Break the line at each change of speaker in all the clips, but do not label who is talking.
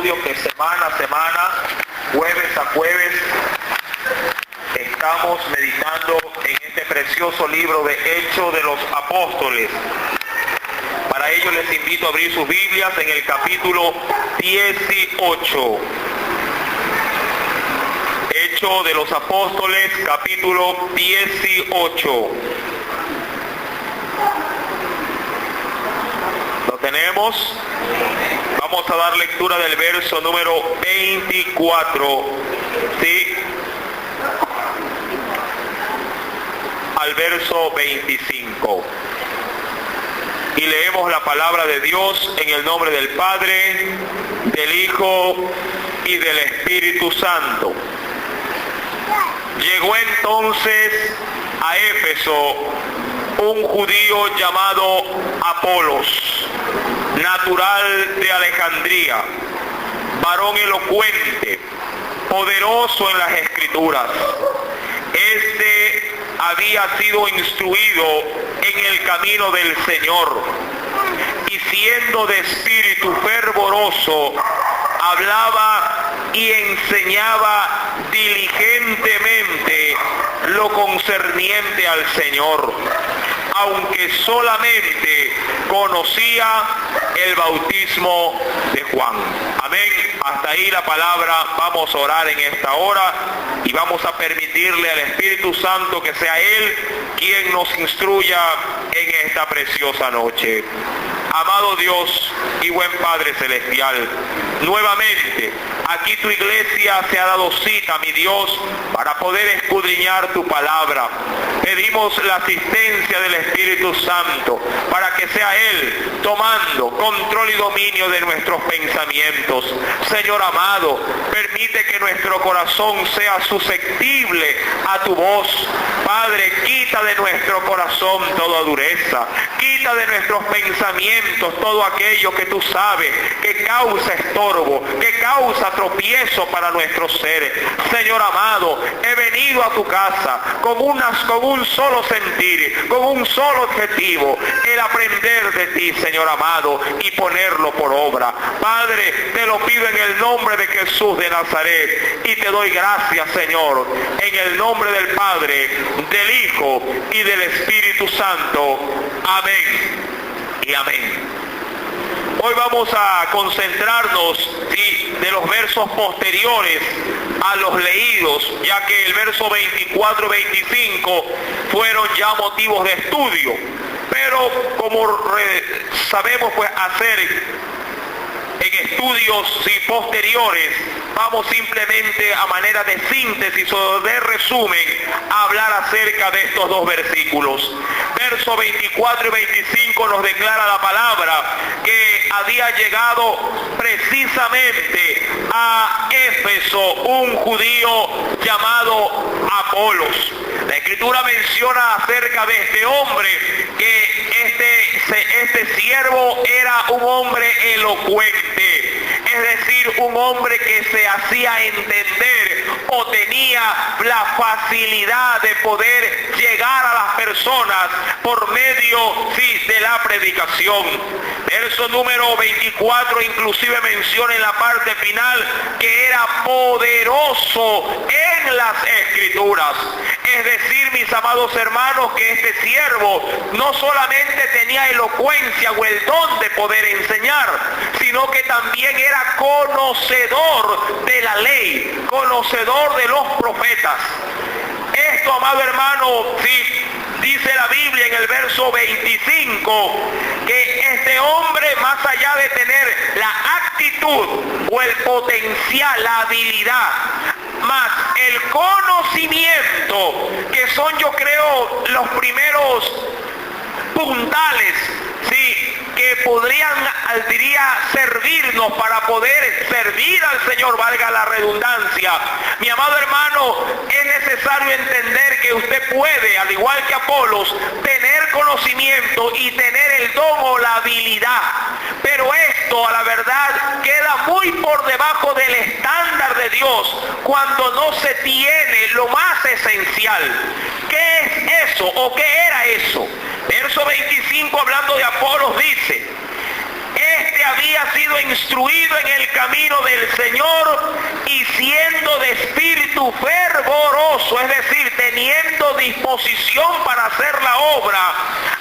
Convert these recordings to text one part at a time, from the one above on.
estudios que semana a semana, jueves a jueves, estamos meditando en este precioso libro de Hechos de los Apóstoles. Para ello les invito a abrir sus Biblias en el capítulo 18. Hechos de los Apóstoles, capítulo 18. ¿Lo tenemos? Vamos a dar lectura del verso número 24, ¿sí?, al verso 25. Y leemos la palabra de Dios en el nombre del Padre, del Hijo y del Espíritu Santo. Llegó entonces a Éfeso un judío llamado Apolos, natural de Alejandría, varón elocuente, poderoso en las Escrituras. Este había sido instruido en el camino del Señor, y siendo de espíritu fervoroso, hablaba y enseñaba diligentemente lo concerniente al Señor, aunque solamente conocía el bautismo de Juan. Amén. Hasta ahí la palabra. Vamos a orar en esta hora y vamos a permitirle al Espíritu Santo que sea Él quien nos instruya en esta preciosa noche. Amado Dios y buen Padre Celestial, nuevamente aquí tu iglesia se ha dado cita, mi Dios, para poder escudriñar tu palabra. Pedimos la asistencia del Espíritu Santo para que sea Él tomando control y dominio de nuestros pensamientos. Señor amado, permite que nuestro corazón sea susceptible a tu voz. Padre, quita de nuestro corazón toda dureza, quita de nuestros pensamientos todo aquello que tú sabes que causa estorbo, que causa tropiezo para nuestros seres. Señor amado, he venido a tu casa con un solo sentir, con un solo objetivo, el aprender de ti, Señor amado, y ponerlo por obra. Padre, te lo pido en el nombre de Jesús de Nazaret y te doy gracias, Señor, en el nombre del Padre, del Hijo y del Espíritu Santo. Amén y amén. Hoy vamos a concentrarnos, ¿sí?, de los versos posteriores a los leídos, ya que el verso 24 y 25 fueron ya motivos de estudio, pero como sabemos pues hacer en estudios posteriores, vamos simplemente a manera de síntesis o de resumen a hablar acerca de estos dos versículos. Versos 24 y 25 nos declara la palabra que había llegado precisamente a Éfeso un judío llamado Apolos. La Escritura menciona acerca de este hombre que este siervo era un hombre elocuente, es decir, un hombre que se hacía entender o tenía la facilidad de poder llegar a las personas por medio, sí, de la predicación. Verso número 24 inclusive menciona en la parte final que era poderoso en las Escrituras. Es decir, mis amados hermanos, que este siervo no solamente tenía elocuencia o el don de poder enseñar, sino que también era conocedor de la ley, conocedor de los profetas. Esto, amado hermano, sí, dice la Biblia en el verso 25 que este hombre, más allá de tener la actitud o el potencial, la habilidad, más el conocimiento, que son, yo creo, los primeros puntales, sí, que podrían, diría, servirnos para poder servir al Señor, valga la redundancia. Mi amado hermano, es necesario entender que usted puede, al igual que Apolos, tener conocimiento y tener el don o la habilidad, pero esto, a la verdad, queda muy por debajo del estándar de Dios cuando no se tiene lo más esencial. ¿Qué es eso o qué era eso? Verso 25, hablando de Apolos, dice: este había sido instruido en el camino del Señor y siendo de espíritu fervoroso, es decir, teniendo disposición para hacer la obra,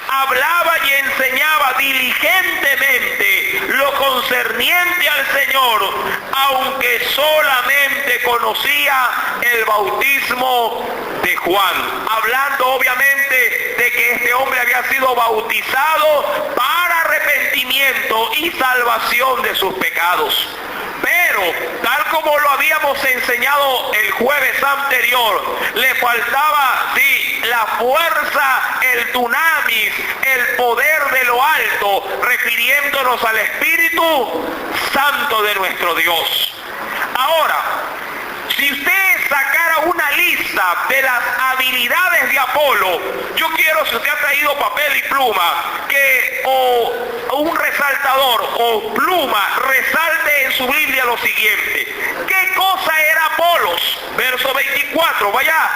hablaba y enseñaba diligentemente lo concerniente al Señor, aunque solamente conocía el bautismo de Juan. Hablando obviamente de que este hombre había sido bautizado para arrepentimiento y salvación de sus pecados. Pero, tal como lo habíamos enseñado el jueves anterior, le faltaba, sí, la fuerza, el dunamis, el poder de lo alto, refiriéndonos al Espíritu Santo de nuestro Dios. Ahora, si usted sacara una lista de las habilidades de Apolo, yo quiero, si usted ha traído papel y pluma, que o un resaltador o pluma resalte en su Biblia lo siguiente. ¿Qué cosa era Apolos? Verso 24, vaya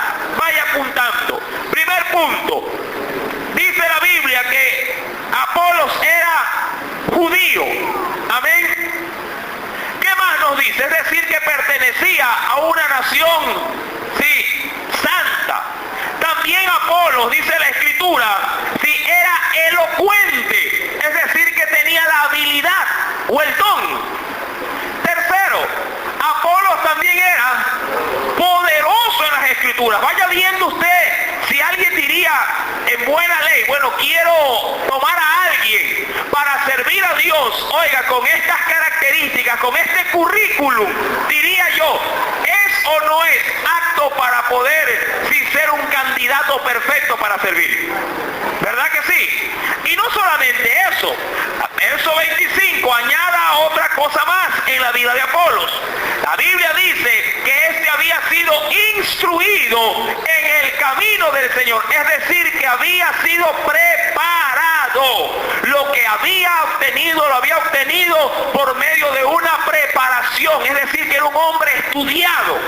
apuntando. Primer punto, dice la Biblia que Apolos era judío. Amén. ¿Qué más nos dice? Es decir, que pertenecía a una nación, sí, santa. También Apolos, dice la Escritura, sí, era elocuente, es decir, que tenía la habilidad o el don. Tercero, Apolos también era poderoso en las Escrituras. Vaya viendo usted, si alguien diría en buena ley, bueno, quiero tomar a alguien para servir a Dios, oiga, con estas características, con este currículum, diría yo, ¿es o no es apto para poder, sí, ser un candidato perfecto para servir? ¿Verdad que sí? Y no solamente eso, verso 25 añada otra cosa más en la vida de Apolos. La Biblia dice que este había sido instruido en el camino del Señor, es decir, que había sido preparado. Lo que había obtenido, lo había obtenido por medio de una preparación, es decir, que era un hombre estudiado.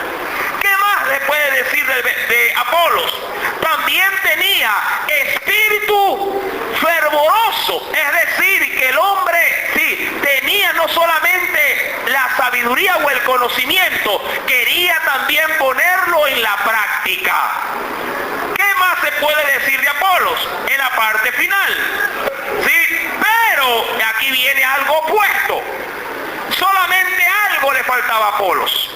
¿Qué más le puede decir de Apolos? También tenía espíritu fervoroso, es decir, que el hombre, sí, tenía no solamente la sabiduría o el conocimiento, quería también ponerlo en la práctica. ¿Qué más se puede decir de Apolos? En la parte final, ¿sí? Pero aquí viene algo opuesto. Solamente algo le faltaba a Apolos.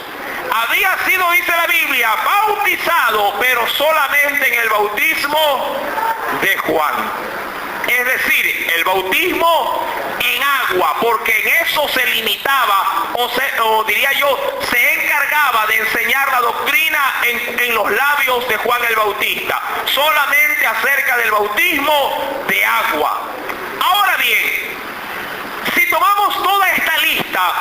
Había sido, dice la Biblia, bautizado, pero solamente en el bautismo de Juan. Es decir, el bautismo en agua, porque en eso se limitaba, o diría yo, se encargaba de enseñar la doctrina en los labios de Juan el Bautista, solamente acerca del bautismo de agua. Ahora bien, si tomamos toda esta lista,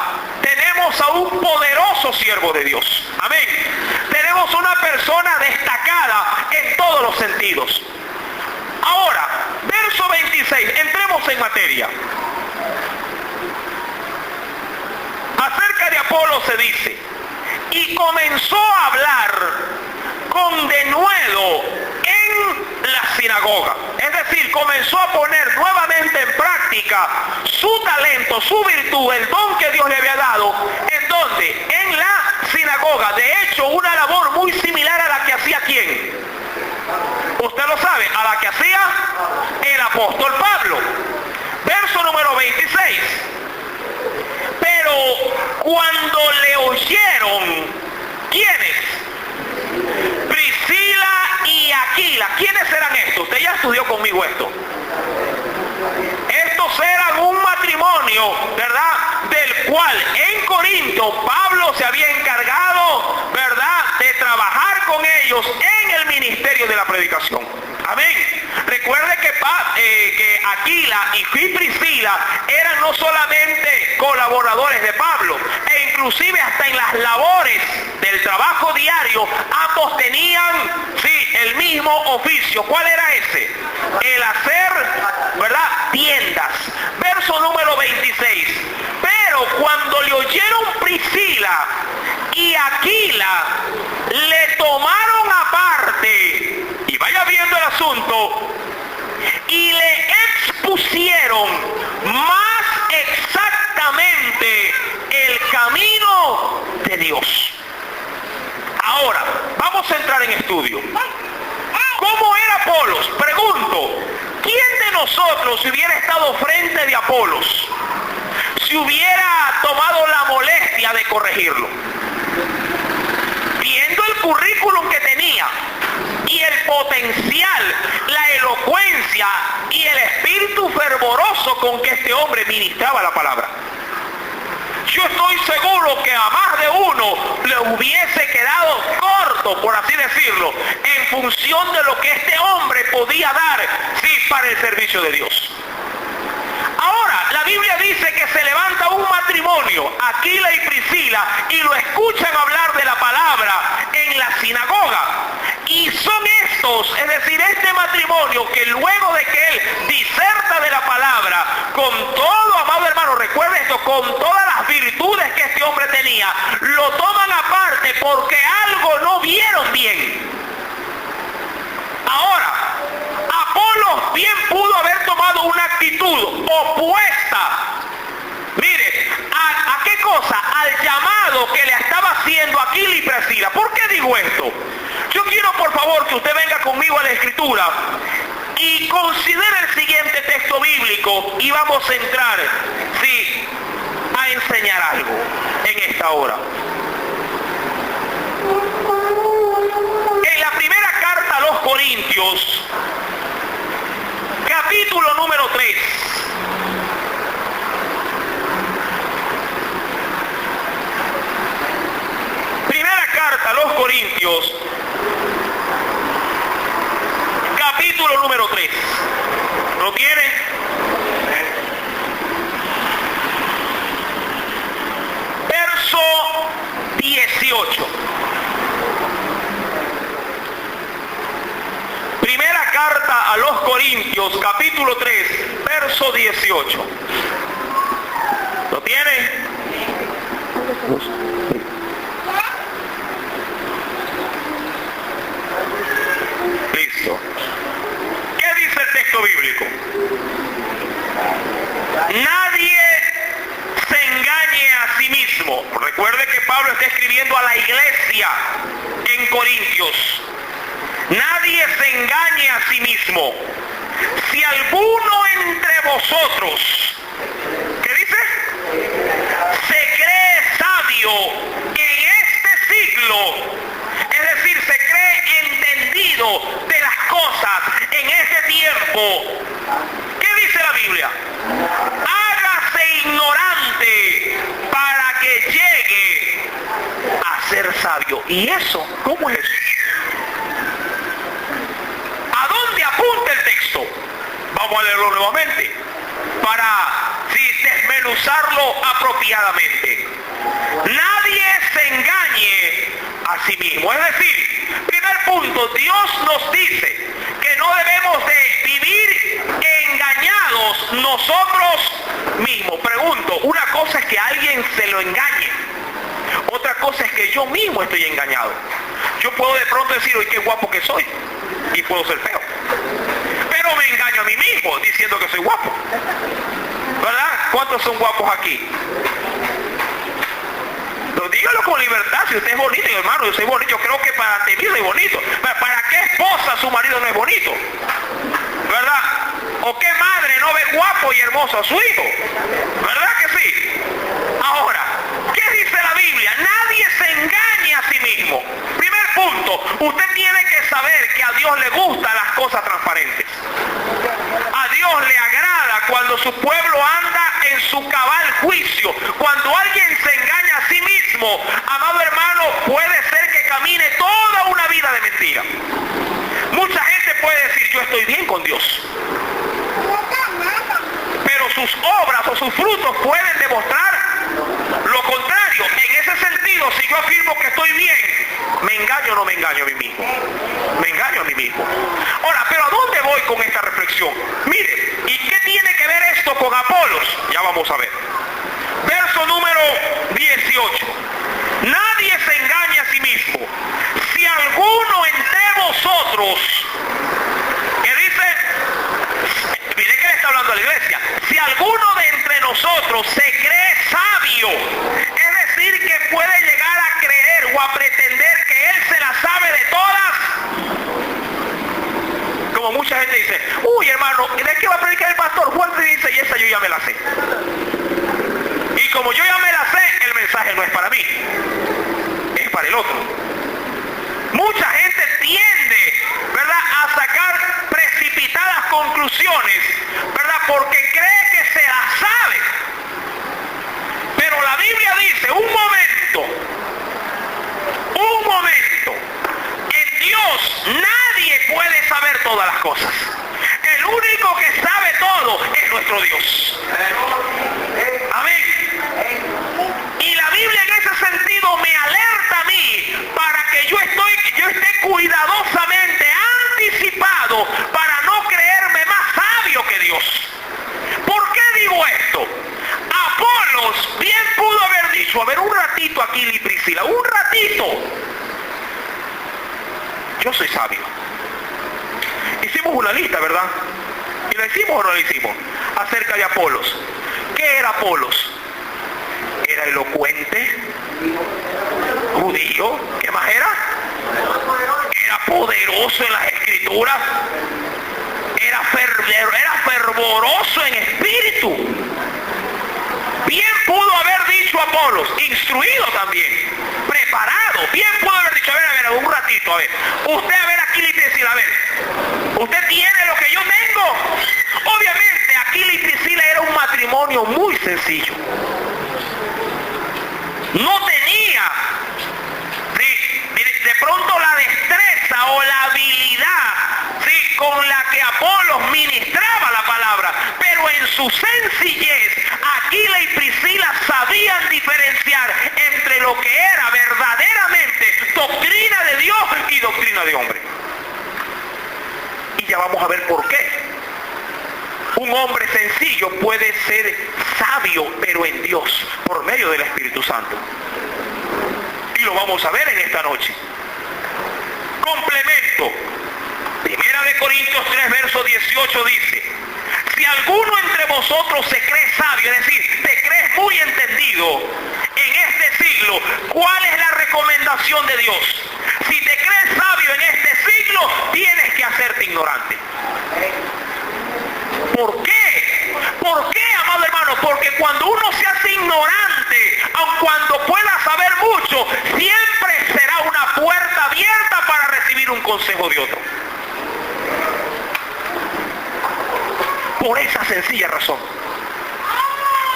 tenemos a un poderoso siervo de Dios. Amén. Tenemos una persona destacada en todos los sentidos. Ahora, verso 26, entremos en materia. Acerca de Apolo se dice, y comenzó a hablar con denuedo en la sinagoga. Es decir, comenzó a poner nuevamente en práctica su talento, su virtud, el don que Dios le había dado. ¿En dónde? En la sinagoga. De hecho, una labor muy similar a la que hacía ¿quién? Usted lo sabe, a la que hacía el apóstol Pablo. Verso número 26. Pero cuando le oyeron, ¿quiénes? Priscila y Aquila. ¿Quiénes eran estos? Usted ya estudió conmigo esto. Estos eran un matrimonio, ¿verdad? Del cual en Corinto Pablo se había encargado, ¿verdad?, de trabajar con ellos en el ministerio de la predicación. Amén. Recuerde que Aquila y Priscila eran no solamente colaboradores de Pablo, e inclusive hasta en las labores del trabajo diario, ambos tenían, sí, el mismo oficio. ¿Cuál era ese? El hacer, ¿verdad?, tiendas. Verso número 26. Pero cuando le oyeron Priscila y Aquila, le tomaron aparte, y vaya viendo el asunto, y le expusieron más exactamente de Dios. Ahora, vamos a entrar en estudio. ¿Cómo era Apolos? Pregunto, ¿quién de nosotros, si hubiera estado frente de Apolos, si hubiera tomado la molestia de corregirlo? Viendo el currículum que tenía y el potencial, la elocuencia y el espíritu fervoroso con que este hombre ministraba la palabra, yo estoy seguro que a más de uno le hubiese quedado corto, por así decirlo, en función de lo que este hombre podía dar, sí, para el servicio de Dios. Ahora, la Biblia dice que se levanta un matrimonio, Aquila y Priscila, y lo escuchan hablar de la palabra en la sinagoga. Y son estos, es decir, este matrimonio, que luego de que él diserta de la palabra, con todo, amado hermano, recuerde esto, con todas las virtudes que este hombre tenía, lo toman aparte porque algo no vieron bien. Ahora, Apolos bien pudo haber tomado una actitud opuesta. Mire, ¿a qué cosa? Al llamado que le estaba haciendo Aquila y Priscila. ¿Por qué digo esto? Yo quiero, por favor, que usted venga conmigo a la Escritura y considere el siguiente texto bíblico y vamos a entrar, sí, a enseñar algo en esta hora. En la primera carta a los Corintios, capítulo número 3. Primera carta a los Corintios, capítulo número 3. ¿Lo tiene? Verso 18. Primera carta a los Corintios, capítulo 3, verso 18. ¿Lo tiene? Listo. ¿Qué dice el texto bíblico? Nadie se engañe a sí mismo. Recuerde que Pablo está escribiendo a la iglesia en Corintios. Nadie se engañe a sí mismo. Si alguno entre vosotros, ¿qué dice? Se cree sabio en este siglo, es decir, se cree entendido de las cosas en este tiempo. ¿Qué dice la Biblia? Hágase ignorante para que llegue a ser sabio. ¿Y eso? ¿Cómo es eso? Apunta el texto. Vamos a leerlo nuevamente para desmenuzarlo apropiadamente. Nadie se engañe a sí mismo. Es decir, primer punto, Dios nos dice que no debemos de vivir engañados nosotros mismos. Pregunto, una cosa es que alguien se lo engañe, otra cosa es que yo mismo estoy engañado. Yo puedo de pronto decir, oye, qué guapo que soy, y puedo ser feo, pero me engaño a mí mismo diciendo que soy guapo, ¿verdad? ¿Cuántos son guapos aquí? Dígalo con libertad. Si usted es bonito, hermano, yo soy bonito, yo creo que para ti soy bonito. ¿Para qué esposa su marido no es bonito? ¿Verdad? ¿O qué madre no ve guapo y hermoso a su hijo? ¿Verdad que sí? Ahora, ¿qué dice la Biblia? Nadie se engaña a sí mismo. Primer punto, usted tiene que saber que a Dios le gustan las cosas transparentes. A Dios le agrada cuando su pueblo anda en su cabal juicio. Cuando alguien se engaña a sí mismo, amado hermano, puede ser que camine toda una vida de mentira. Mucha gente puede decir, yo estoy bien con Dios, pero sus obras o sus frutos pueden demostrar lo contrario. En ese sentido, si yo afirmo que estoy bien, ¿me engaño o no me engaño a mí mismo? Me engaño a mí mismo. Ahora, ¿pero a dónde voy con esta reflexión? Mire, ¿y qué tiene que ver esto con Apolos? Ya vamos a ver. Verso número 18. Nadie se engaña a sí mismo. Si alguno entre vosotros, ¿qué dice? Mire que le está hablando a la iglesia. Si alguno de entre nosotros se cree sabio, es decir, que puede llegar a mensaje no es para mí, es para el otro. Mucha gente tiende, ¿verdad?, a sacar precipitadas conclusiones, ¿verdad?, porque cree que se las sabe. Pero la Biblia dice, un momento, en Dios nadie puede saber todas las cosas. El único que sabe todo es nuestro Dios. Amén. Y la Biblia en ese sentido me alerta a mí para que yo esté cuidadosamente anticipado para no creerme más sabio que Dios. ¿Por qué digo esto? Apolos bien pudo haber dicho, a ver, un ratito Aquila y Priscila, un ratito. Yo soy sabio. Hicimos una lista, ¿verdad? ¿Y la hicimos o no la hicimos? Acerca de Apolos. ¿Qué era Apolos? Era elocuente, judío. ¿Qué más era? Era poderoso en las escrituras. Era fervoroso en espíritu. Bien pudo haber dicho Apolos, instruido también, preparado. Bien pudo haber dicho, a ver, un ratito, a ver. Usted, a ver, Aquila y Priscila, a ver. ¿Usted tiene lo que yo tengo? Obviamente, Aquila y Priscila era un matrimonio muy sencillo. No tenía de pronto la destreza o la habilidad, ¿sí?, con la que Apolos ministraba la palabra, pero en su sencillez Aquila y Priscila sabían diferenciar entre lo que era verdaderamente doctrina de Dios y doctrina de hombre. Y ya vamos a ver por qué. Un hombre sencillo puede ser sabio, pero en Dios, por medio del Espíritu Santo. Y lo vamos a ver en esta noche. Complemento. Primera de Corintios 3, verso 18 dice: si alguno entre vosotros se cree sabio, es decir, te crees muy entendido en este siglo, ¿cuál es la recomendación de Dios? Si te crees sabio en este siglo, tienes que hacerte ignorante. ¿Por qué? ¿Por qué, amado hermano? Porque cuando uno se hace ignorante, aun cuando pueda saber mucho, siempre será una puerta abierta para recibir un consejo de otro. Por esa sencilla razón.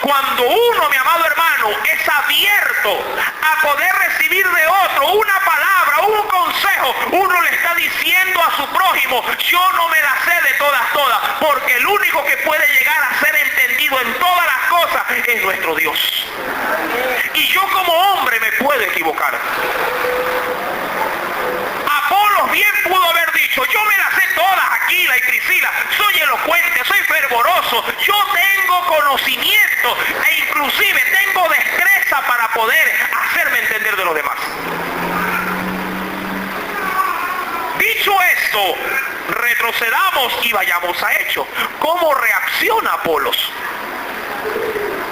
Cuando uno, mi amado hermano, es abierto a poder recibir de otro una palabra, un consejo, uno le está diciendo a su prójimo, yo no me la sé de todas, porque el único que puede llegar a ser entendido en todas las cosas es nuestro Dios. Y yo como hombre me puedo equivocar. Apolos bien pudo haber dicho, yo me las sé todas, Aquila y Priscila, soy elocuente, soy fervoroso, yo tengo conocimiento e inclusive tengo destreza para poder hacerme entender de los demás. Dicho esto, retrocedamos y vayamos a Hechos. ¿Cómo reacciona Apolos?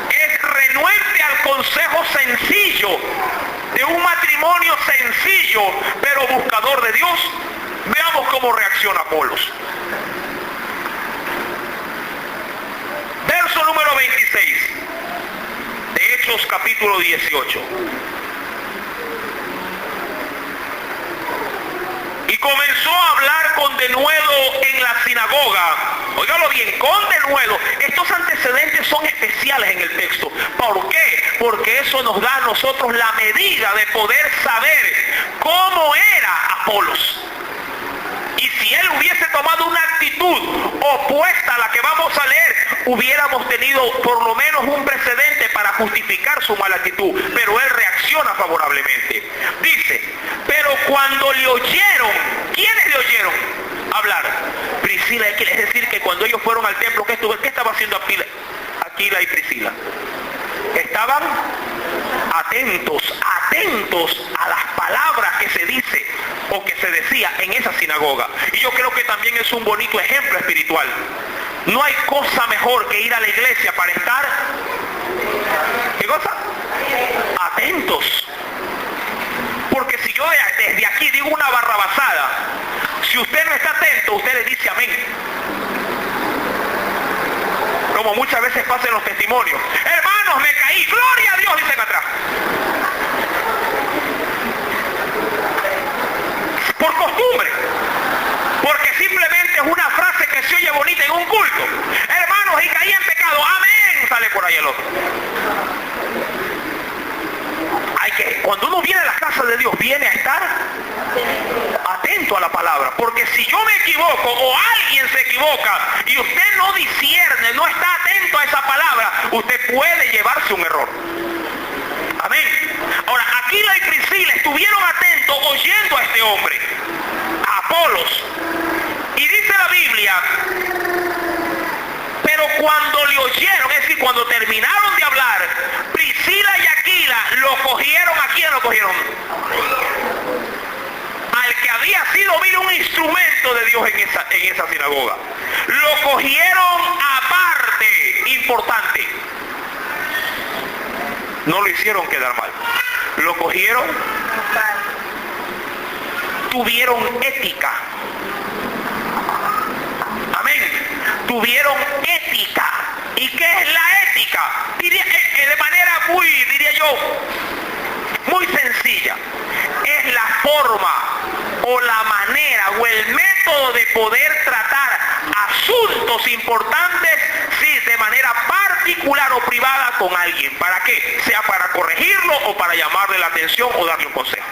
Es renuente al consejo sencillo de un matrimonio sencillo, pero buscador de Dios. Veamos cómo reacciona Apolos. Verso número 26 de Hechos capítulo 18. Y comenzó a hablar con denuedo en la sinagoga. Óigalo bien, con denuedo. Estos antecedentes son especiales en el texto. ¿Por qué? Porque eso nos da a nosotros la medida de poder saber cómo era Apolos. Y si él hubiese tomado una actitud opuesta a la que vamos a leer, hubiéramos tenido por lo menos un precedente para justificar su mala actitud. Pero él reacciona favorablemente. Dice, pero cuando le oyeron, ¿quiénes le oyeron hablar? Priscila, es decir, que cuando ellos fueron al templo, ¿qué estaba haciendo Aquila y Priscila? Estaban atentos a las palabras que se dice o que se decía en esa sinagoga. Y yo creo que también es un bonito ejemplo espiritual. No hay cosa mejor que ir a la iglesia para estar, ¿qué cosa? Atentos. Porque si yo desde aquí digo una barrabasada, si usted no está atento, usted le dice amén. Como muchas veces pasa en los testimonios. Hermanos, me caí, gloria a Dios, dicen atrás. cuando uno viene a la casa de Dios, viene a estar atento a la palabra. Porque si yo me equivoco o alguien se equivoca y usted no discierne, no está atento a esa palabra, usted puede llevarse un error. Amén. Ahora, Aquila y Priscila estuvieron atentos oyendo a este hombre, a Apolos. Y dice la Biblia, pero cuando le oyeron, es decir, cuando terminaron de hablar, Priscila y Aquila lo cogieron. ¿A quién lo cogieron? Al que había sido, mira, un instrumento de Dios en esa sinagoga. Lo cogieron aparte, importante. No lo hicieron quedar mal. Lo cogieron, tuvieron ética. Amén. Tuvieron ética. ¿Y qué es la ética? De manera diría yo, muy sencilla. Es la forma o la manera o el método de poder tratar asuntos importantes, sí, de manera particular o privada con alguien. ¿Para qué? Sea para corregirlo o para llamarle la atención o darle un consejo.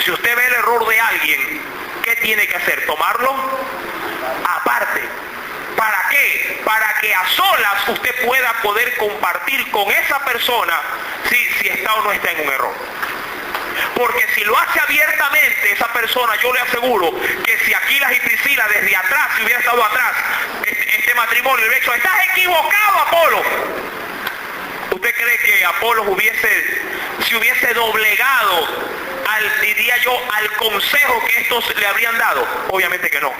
Si usted ve el error de alguien, ¿qué tiene que hacer? Tomarlo aparte. ¿Para qué? Para que a solas usted pueda poder compartir con esa persona si está o no está en un error. Porque si lo hace abiertamente esa persona, yo le aseguro que si Aquila y Priscila desde atrás, si hubiera estado atrás, este matrimonio, le hubiera dicho, estás equivocado, Apolo. ¿Usted cree que Apolo se hubiese doblegado diría yo, al consejo que estos le habrían dado? Obviamente que no.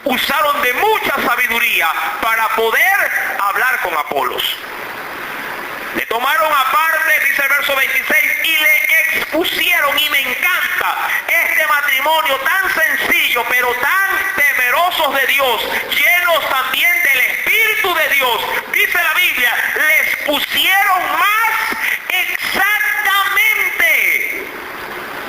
Usaron de mucha sabiduría para poder hablar con Apolos. Le tomaron aparte, dice el verso 26, y le expusieron, y me encanta este matrimonio tan sencillo, pero tan temerosos de Dios, llenos también del Espíritu de Dios. Dice la Biblia, les pusieron más exactamente.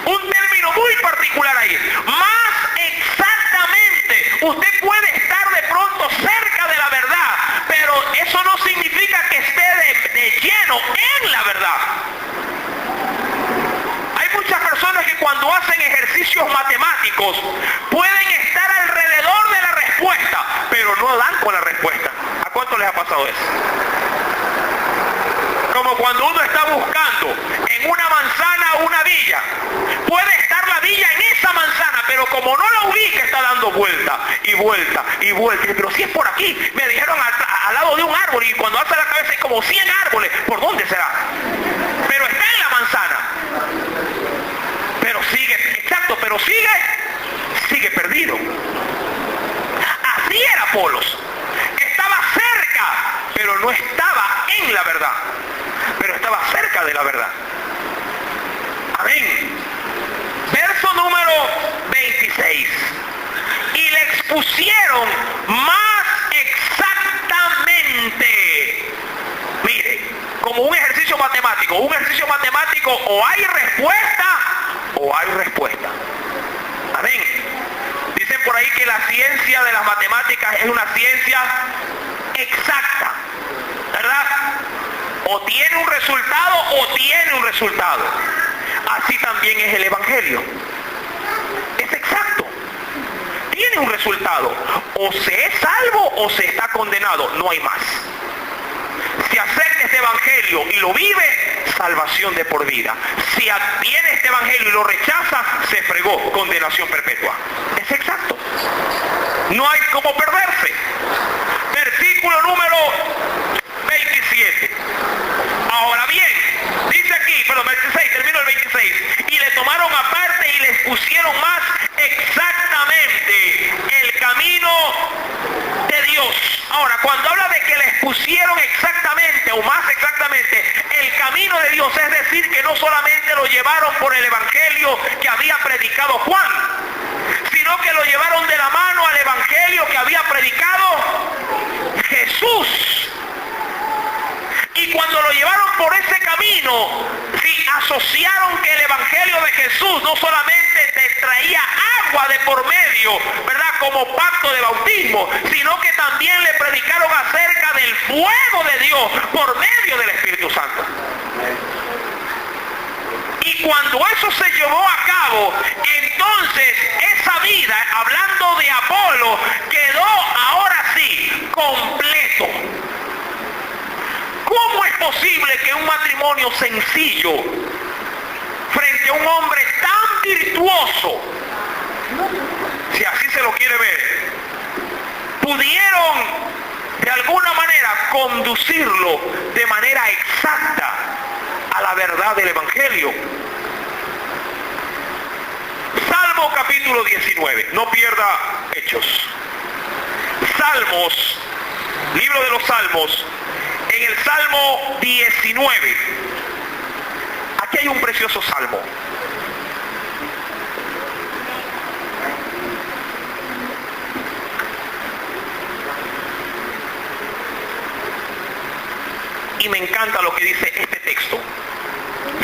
Un término muy particular ahí. Más exactamente. Usted puede estar de pronto cerca de la verdad, pero eso no significa que esté de lleno en la verdad. Hay muchas personas que cuando hacen ejercicios matemáticos pueden estar alrededor de la respuesta, pero no dan con la respuesta. ¿A cuánto les ha pasado eso? Como cuando uno está buscando en una manzana una villa. Puede estar la villa en esa manzana, pero como no la ubica, está dando vuelta y vuelta y vuelta. Pero si es por aquí, me dijeron al lado de un árbol, y cuando hace la cabeza hay como 100 árboles. ¿Por dónde será? Pero está en la manzana. Pero sigue, exacto, pero sigue perdido. Así era Apolos. Estaba cerca, pero no estaba en la verdad. Pero estaba cerca de la verdad. Amén. Verso número 26. Y le expusieron más exactamente. Mire, como un ejercicio matemático. Un ejercicio matemático, o hay respuesta o hay respuesta. Amén. Dicen por ahí que la ciencia de las matemáticas es una ciencia exacta, ¿verdad? O tiene un resultado o tiene un resultado. Así también es el Evangelio. Es exacto. Tiene un resultado. O se es salvo o se está condenado. No hay más. Si acepta este Evangelio y lo vive, salvación de por vida. Si tiene este Evangelio y lo rechaza, se fregó, condenación perpetua. Es exacto. No hay cómo perderse. Versículo número 27. Ahora bien, dice aquí, perdón, 26, termino el 26. Y le tomaron aparte y les pusieron más exactamente el camino de Dios. Ahora, cuando habla de que les pusieron exactamente o más exactamente el camino de Dios, es decir, que no solamente lo llevaron por el Evangelio que había predicado Juan, sino que lo llevaron de la mano al Evangelio que había predicado Jesús. Y cuando lo llevaron por ese camino, sí, asociaron que el Evangelio de Jesús no solamente te traía agua de por medio, ¿verdad?, como pacto de bautismo, sino que también le predicaron acerca del fuego de Dios por medio del Espíritu Santo. cuando eso se llevó a cabo, entonces esa vida, hablando de Apolo, quedó ahora sí completo. ¿Cómo es posible que un matrimonio sencillo, frente a un hombre tan virtuoso, si así se lo quiere ver, pudieron de alguna manera conducirlo de manera exacta a la verdad del Evangelio? Salmo capítulo 19, no pierda Hechos. Salmos, libro de los Salmos, en el Salmo 19, aquí hay un precioso salmo. Y me encanta lo que dice este texto.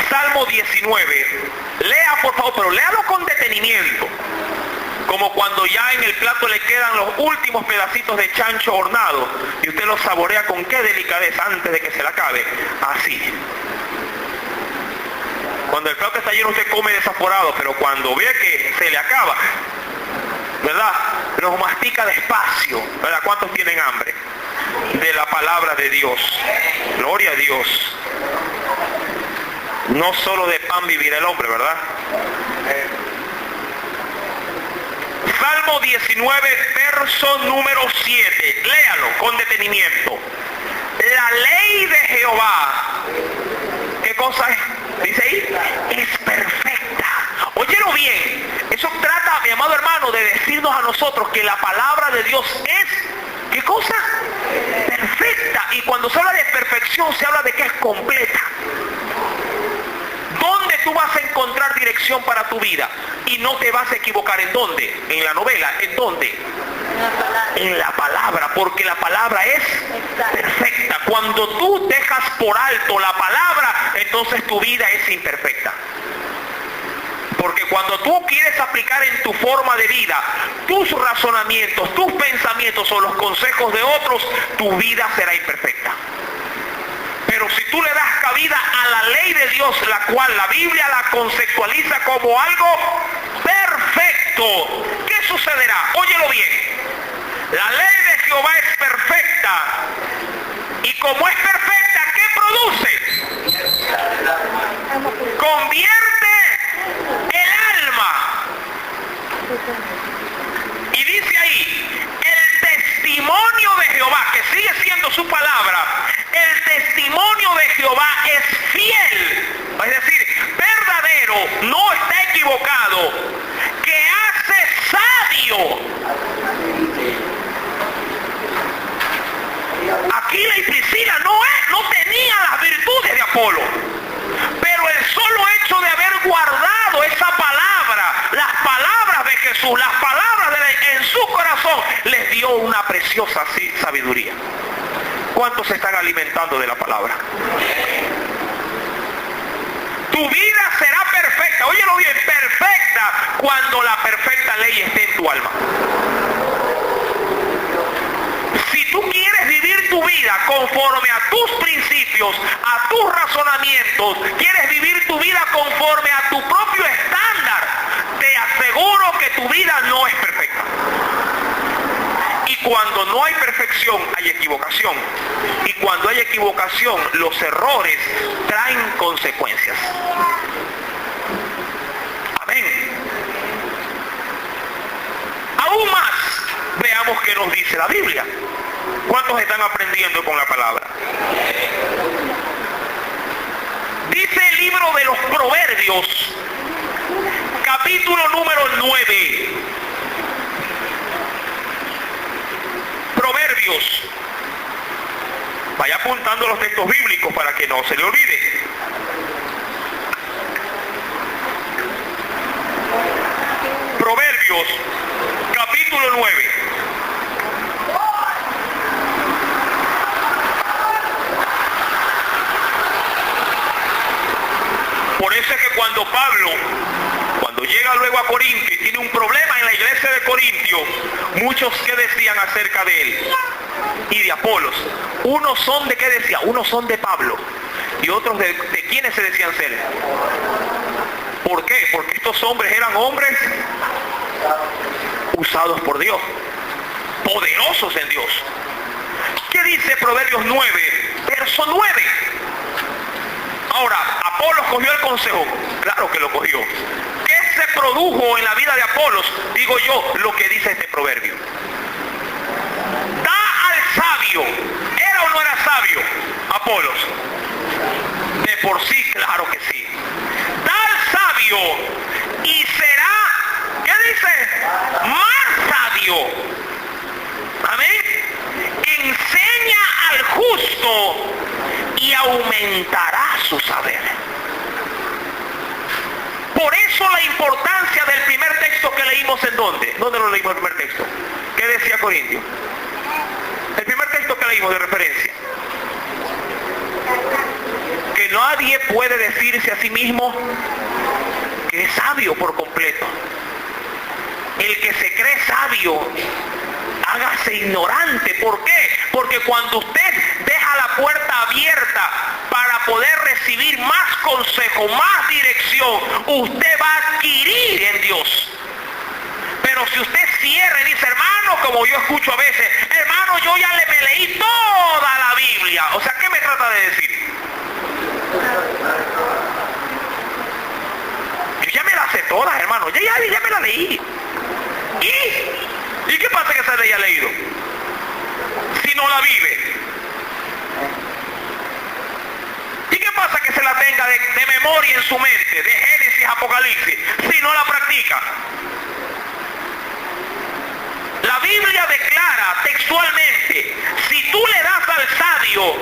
Salmo 19, lea por favor, pero léalo con detenimiento, como cuando ya en el plato le quedan los últimos pedacitos de chancho hornado y usted lo saborea con qué delicadeza antes de que se le acabe. Así. Cuando el plato está lleno usted come desaforado, pero cuando ve que se le acaba, ¿verdad?, los mastica despacio, ¿verdad? ¿Cuántos tienen hambre de la palabra de Dios? Gloria a Dios. No solo de pan vivirá el hombre, ¿verdad? Salmo 19, verso número 7. Léalo con detenimiento. La ley de Jehová, ¿qué cosa es? Dice ahí, es perfecta. Óyelo bien. Eso trata, mi amado hermano, de decirnos a nosotros que la palabra de Dios es, ¿qué cosa? Perfecta. Y cuando se habla de perfección, se habla de que es completa. ¿Dónde tú vas a encontrar dirección para tu vida? Y no te vas a equivocar. ¿En dónde? En la novela. ¿En dónde? En la palabra, porque la palabra es perfecta. Cuando tú dejas por alto la palabra, entonces tu vida es imperfecta. Porque cuando tú quieres aplicar en tu forma de vida tus razonamientos, tus pensamientos o los consejos de otros, tu vida será imperfecta. Pero si tú le das cabida a la ley de Dios, la cual la Biblia la conceptualiza como algo perfecto, ¿qué sucederá? Óyelo bien. La ley de Jehová es perfecta. Y como es perfecta, ¿qué produce? Convierte el alma. Y dice ahí, el testimonio de Jehová, que sigue siendo su palabra, el testimonio de Jehová es fiel, es decir, verdadero, no está equivocado, que hace sabio. Aquila y Priscila no tenía las virtudes de Apolo, pero el solo hecho de haber guardado esa palabra, las palabras de Jesús, las palabras de él en su corazón, les dio una preciosa sabiduría. ¿Cuántos se están alimentando de la palabra? Tu vida será perfecta, óyelo bien, perfecta, cuando la perfecta ley esté en tu alma. Si tú quieres vivir tu vida conforme a tus principios, a tus razonamientos, quieres vivir tu vida conforme a tu propio estándar, te aseguro que tu vida no es perfecta. Y cuando no hay perfección, hay equivocación. Y cuando hay equivocación, los errores traen consecuencias. Amén. Aún más, veamos qué nos dice la Biblia. ¿Cuántos están aprendiendo con la palabra? Dice el libro de los Proverbios, capítulo número 9. Proverbios. Vaya apuntando los textos bíblicos para que no se le olvide. Proverbios, capítulo 9. Por eso es que cuando Pablo, cuando llega luego a Corintio y tiene un problema en la iglesia de Corintio, muchos que decían acerca de él y de Apolos, unos son de, ¿qué decía? Unos son de Pablo ¿Y otros de quiénes se decían ser? ¿Por qué? Porque estos hombres eran hombres usados por Dios, poderosos en Dios. ¿Qué dice Proverbios 9, verso 9? Ahora, Apolos cogió el consejo. Claro que lo cogió. ¿Qué se produjo en la vida de Apolos? Digo yo, lo que dice este proverbio. Da al sabio. ¿Era o no era sabio Apolos? De por sí, claro que sí. Da al sabio y será, ¿qué dice? Más sabio. Amén. Enseña al justo y aumentará su saber. Por eso la importancia del primer texto que leímos, ¿en dónde? ¿Dónde lo leímos el primer texto? ¿Qué decía Corintio? El primer texto que leímos de referencia. Que nadie puede decirse a sí mismo que es sabio por completo. El que se cree sabio, hágase ignorante. ¿Por qué? Porque cuando usted deja la puerta abierta para poder recibir más consejo, más dirección, usted va a adquirir en Dios. Pero si usted cierra y dice, hermano, como yo escucho a veces, hermano, yo ya me leí toda la Biblia. O sea, ¿qué me trata de decir? Yo ya me la sé todas, hermano. Ya me la leí. ¿Y qué pasa que se le haya leído? Si no la vive. ¿Y qué pasa que se la tenga de memoria en su mente, de Génesis a Apocalipsis, si no la practica? La Biblia declara textualmente, si tú le das al sabio,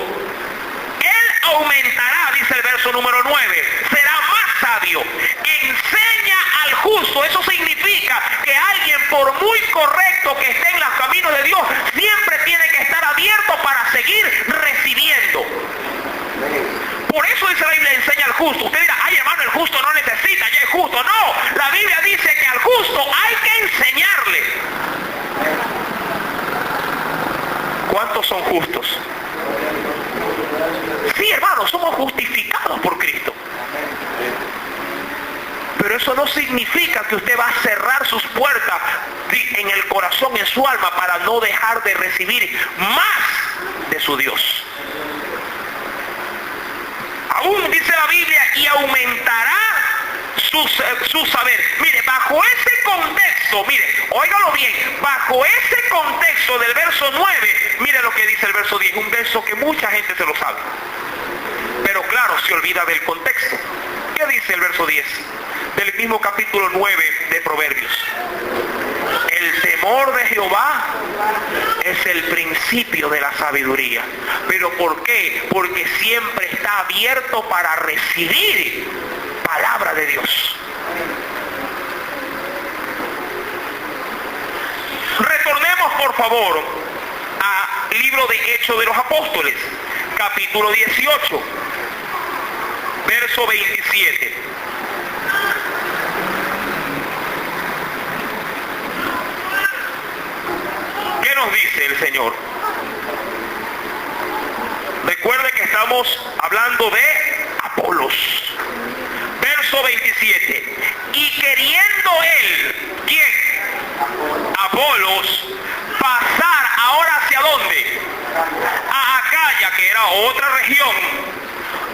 él aumentará, dice el verso número 9, será más sabio. Enseña al justo. Eso significa que alguien, por muy correcto que esté en los caminos de Dios, siempre tiene que estar abierto para seguir recibiendo. Por eso dice la Biblia, enseña al justo. Usted dirá, ay hermano, el justo no necesita, ya es justo. No, la Biblia dice que al justo hay que enseñarle. ¿Cuántos son justos? Sí, hermanos, somos justificados por Cristo. Pero eso no significa que usted va a cerrar sus puertas en el corazón, en su alma, para no dejar de recibir más de su Dios. Aún dice la Biblia, y aumentará su saber. Mire, bajo ese contexto, mire, óigalo bien, bajo ese contexto del verso 9, mire lo que dice el verso 10, un verso que mucha gente se lo sabe. Pero claro, se olvida del contexto. ¿Qué dice el verso 10? Del mismo capítulo 9 de Proverbios. El temor de Jehová es el principio de la sabiduría. ¿Pero por qué? Porque siempre está abierto para recibir palabra de Dios. Retornemos por favor al libro de Hechos de los Apóstoles, capítulo 18, verso 27. ¿Qué nos dice el Señor? Recuerde que estamos hablando de Apolos. Verso 27. Y queriendo él, ¿quién? Apolos, pasar ahora ¿hacia dónde? A Acaya, que era otra región.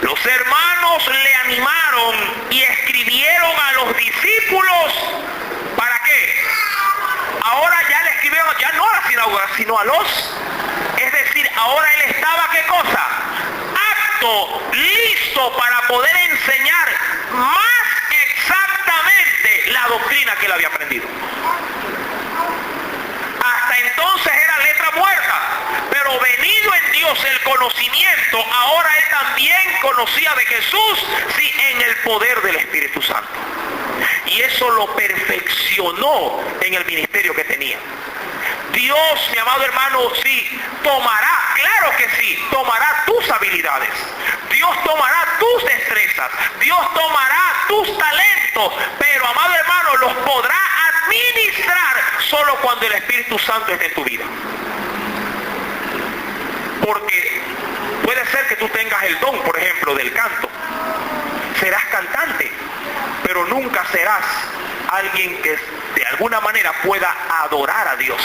Los hermanos le animaron y escribieron a los discípulos. ¿Para qué? Ahora ya le escribieron, ya no a la sinagoga, sino a los. Es decir, ahora él estaba, ¿qué cosa? Apto, listo para poder enseñar más exactamente la doctrina que él había aprendido. Hasta entonces era letra muerta, pero venido en Dios el conocimiento, ahora él también conocía de Jesús, sí, en el poder del Espíritu Santo. Y eso lo perfeccionó en el ministerio que tenía. Dios, mi amado hermano, sí, tomará, claro que sí, tomará tus habilidades. Dios tomará tus destrezas. Dios tomará tus talentos. Pero, amado hermano, los podrá administrar solo cuando el Espíritu Santo esté en tu vida. Porque puede Puede ser que tú tengas el don, por ejemplo, del canto. Serás cantante, pero nunca serás alguien que de alguna manera pueda adorar a Dios.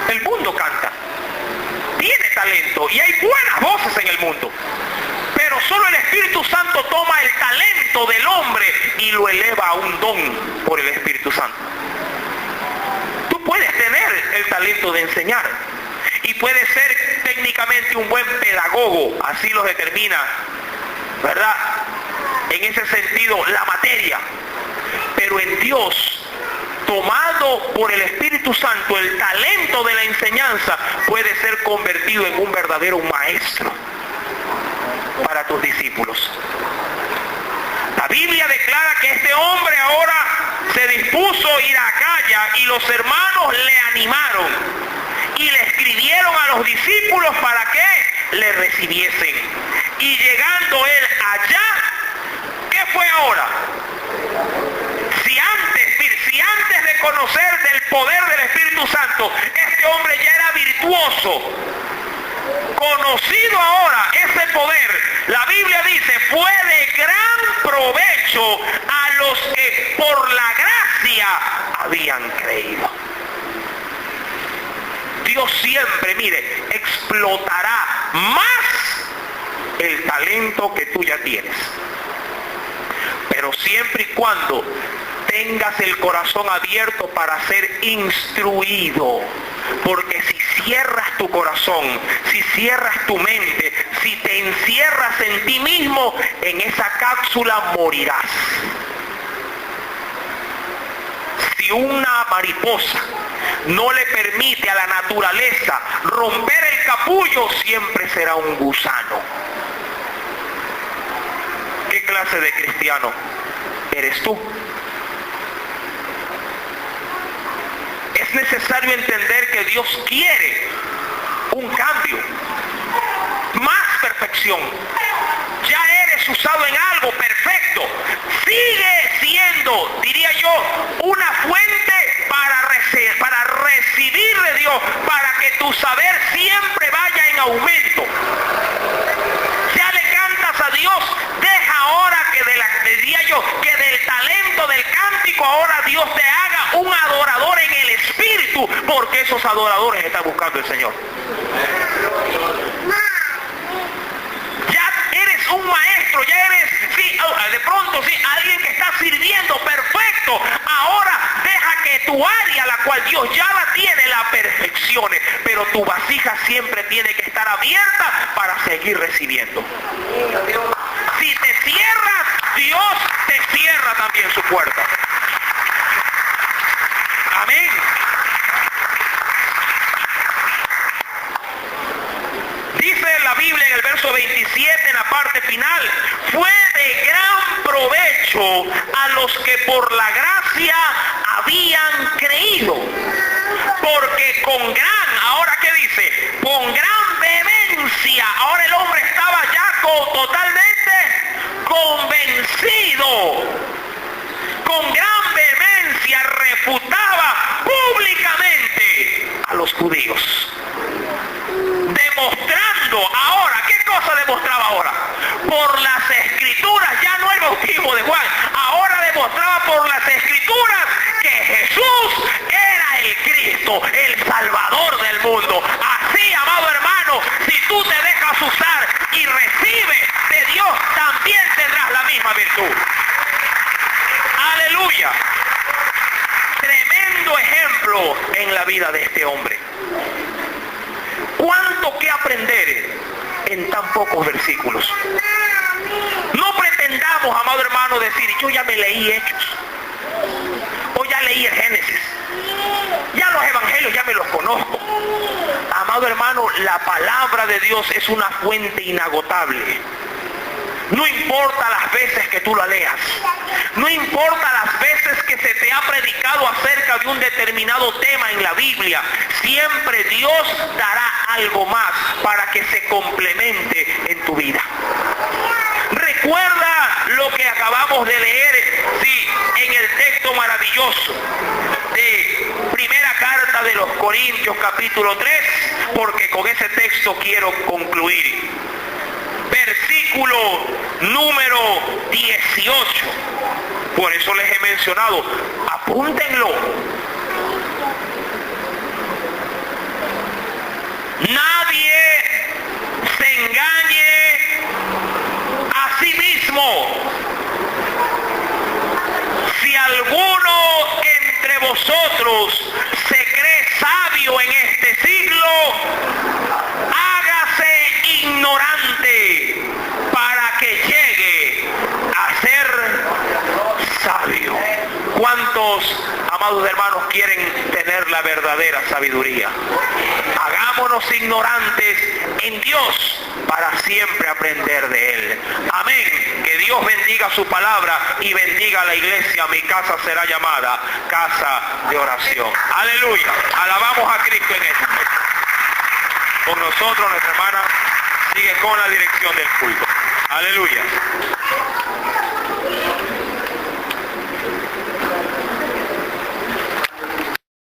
El mundo canta, tiene talento y hay buenas voces en el mundo, pero solo el Espíritu Santo toma el talento del hombre y lo eleva a un don por el Espíritu Santo. Tú puedes tener el talento de enseñar y puedes ser técnicamente un buen pedagogo, así lo determina, ¿verdad?, en ese sentido la materia, pero en Dios, tomado por el Espíritu Santo, el talento de la enseñanza puede ser convertido en un verdadero maestro para tus discípulos. La Biblia declara que este hombre ahora se dispuso a ir a Acaya y los hermanos le animaron y le escribieron a los discípulos para que le recibiesen. Y llegando él allá, ¿qué fue ahora? Si antes de conocer del poder del Espíritu Santo, este hombre ya era virtuoso, conocido ahora ese poder, la Biblia dice, fue de gran provecho a los que por la gracia habían creído. Dios siempre, mire, explotará más el talento que tú ya tienes, pero siempre y cuando tengas el corazón abierto para ser instruido. Porque si cierras tu corazón, si cierras tu mente, si te encierras en ti mismo, en esa cápsula morirás. Si una mariposa no le permite a la naturaleza romper el capullo, siempre será un gusano. ¿Qué clase de cristiano eres tú? Es necesario entender que Dios quiere un cambio, más perfección. Ya eres usado en algo perfecto. Sigue siendo, diría yo, una fuente para recibir de Dios, para que tu saber siempre vaya en aumento. Ya le cantas a Dios, deja ahora que del talento del cántico ahora Dios te haga un adorador en el Espíritu, porque esos adoradores están buscando el Señor. Ya eres un maestro, ya eres, sí, de pronto sí, alguien que está sirviendo perfecto. Ahora deja que tu área, la cual Dios ya la tiene, la perfeccione, pero tu vasija siempre tiene que estar abierta para seguir recibiendo. Si te cierras, Dios te cierra también su puerta. Amén. Dice la Biblia en el verso 27, en la parte final, fue de gran provecho a los que por la gracia habían creído. Porque con gran, ahora ¿qué dice? Con gran vehemencia, ahora el hombre estaba ya totalmente convencido, con gran vehemencia refutaba públicamente a los judíos, demostrando ahora, ¿qué cosa demostraba ahora? Por las escrituras, ya no el bautismo de Juan, ahora demostraba por las escrituras que Jesús era el Cristo, el Salvador del mundo. Así, amado hermano, si tú te dejas usar y recibes de Dios, también tendrás la misma virtud. Aleluya. Tremendo ejemplo en la vida de este hombre. ¿Cuánto que aprender en tan pocos versículos? No pretendamos, amado hermano, decir, yo ya me leí Hechos, o ya leí el Génesis, ya los evangelios ya me los conozco. Amado hermano, la palabra de Dios es una fuente inagotable. No importa las veces que tú la leas, no importa las veces que se te ha predicado acerca de un determinado tema en la Biblia, siempre Dios dará algo más para que se complemente en tu vida. Recuerda lo que acabamos de leer, sí, en el texto maravilloso de Primera carta de los Corintios capítulo 3, porque con ese texto quiero concluir. Versículo número 18. Por eso les he mencionado, apúntenlo. Nadie se engañe a sí mismo. Si alguno entre vosotros se cree sabio en este siglo, hágase ignorante para que llegue a ser sabio. ¿Cuántos, amados hermanos, quieren tener la verdadera sabiduría? Hagámonos ignorantes en Dios para siempre aprender de Él. Amén. Que Dios bendiga su palabra y bendiga a la iglesia. Mi casa será llamada casa de oración. Aleluya. Alabamos a Cristo en esta noche. Con nosotros nuestra hermana sigue con la dirección del culto. Aleluya.